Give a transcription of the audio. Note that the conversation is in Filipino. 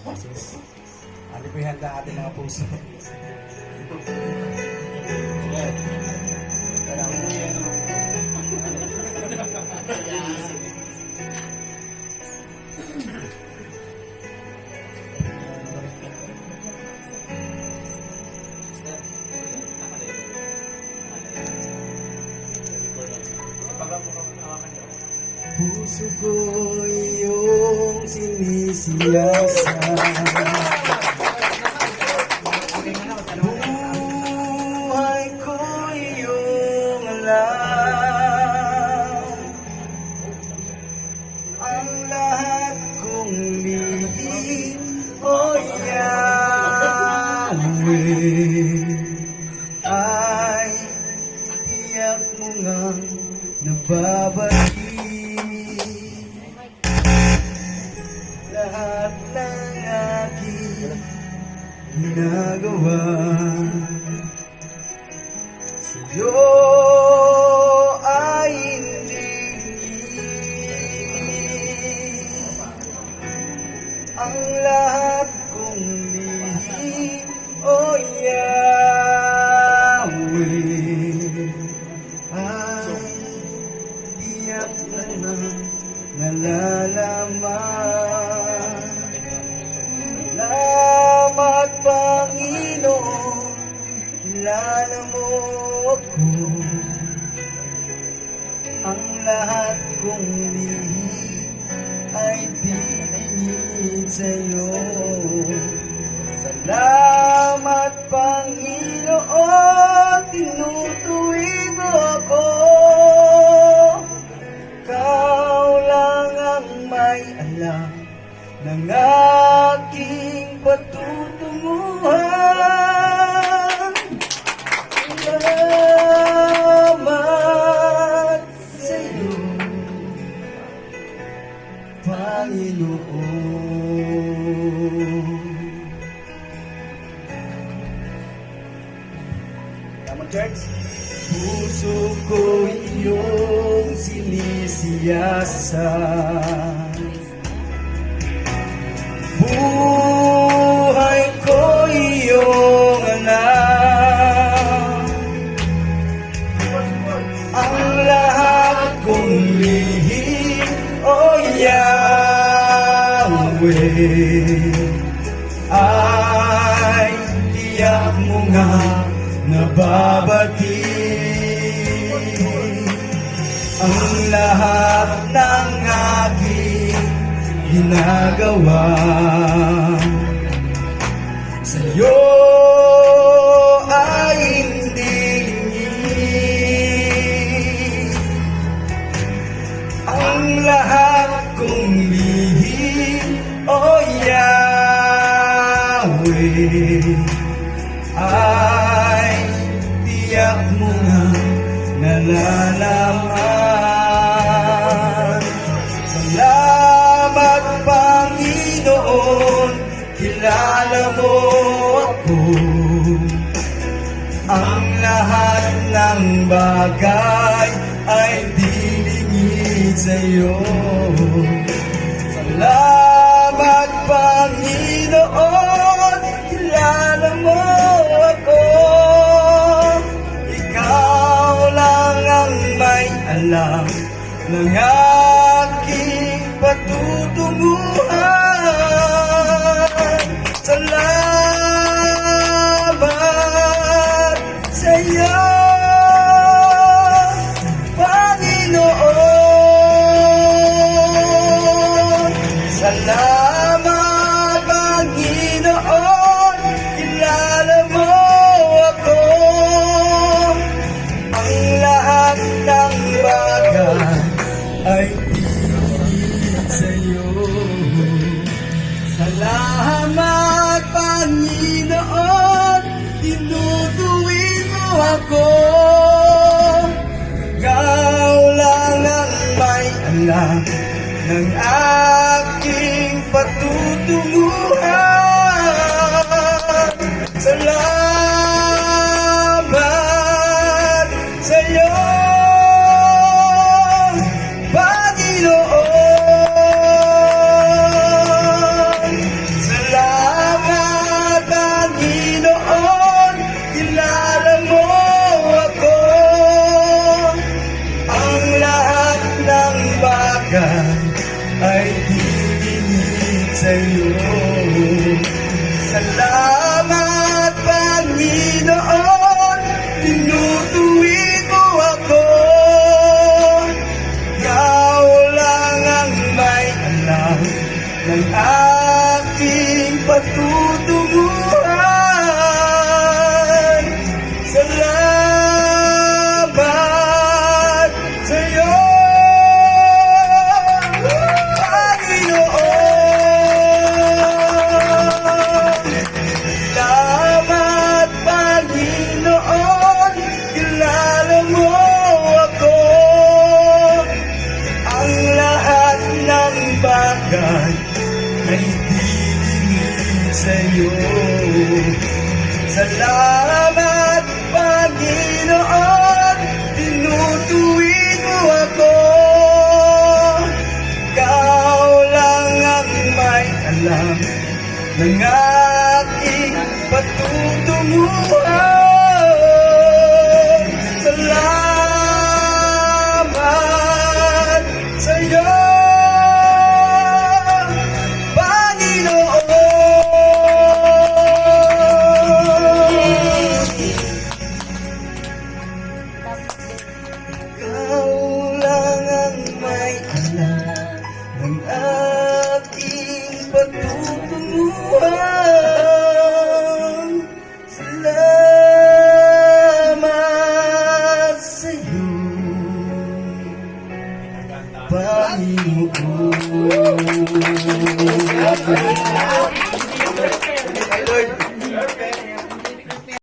Jesus. Ano po ihanda ating mga puso? Puso ko iyong sinisiyasan, buhay ko iyong alam, ang lahat kong lihim, o Yahweh, ay tiyak mo ngang nababati. Lahat ng aking ginagawa sa'yo ay hindi ang lahat kong lihim, o Yahweh, ay tiyak na nalalaman. Salamat, Panginoon, kilala mo ako. Ang lahat kong lihim ay diningin sa'yo. Salamat, Panginoon, tinutuwid mo ako. Ikaw lang ang may alam ng aking patutunguhan. Salamat sa'yo, Panginoon. Tama, church? Puso ko iyong sinisiyasan, buhay ko iyong alam, ang lahat kong lihim, o Yahweh, ay tiyak mo nga nababati. Ang lahat ng aking ginagawa sa'yo ay hindi lingid. Ang lahat kong lihim, o Yahweh, ay tiyak mo nga nalalaman. Salamat, Panginoon, kilala mo ako. Ang lahat ng bagay ay dilingid sa'yo. Salamat, Panginoon, kilala mo ako. Ikaw lang ang may alam ng aking patutunguhan. Salamat sa'yo, Panginoon. Salamat, Panginoon, kilala mo ako. Ang lahat ng bagay ay tingin sa'yo. Salamat, Panginoon, tinutuwid mo ako. Ikaw lang ang may alam ng aking patutunguhan. Salamat sa'yo, Panginoon. Salamat Salamat, Panginoon, tinutuwid mo ako. Ikaw lang ang may alam ng aking patutunguhan. Salamat sa'yo, Panginoon. Salamat, Panginoon, kilala mo ako. Ang lahat ng bagay ay dinilid sa'yo. Salamat, Panginoon, tinutuwid mo ako. Ikaw lang ang may alam ng aking patutunguhan. Salamat sa'yo, Panginoon. Ikaw lang ang may alam ng aking patutunguhan.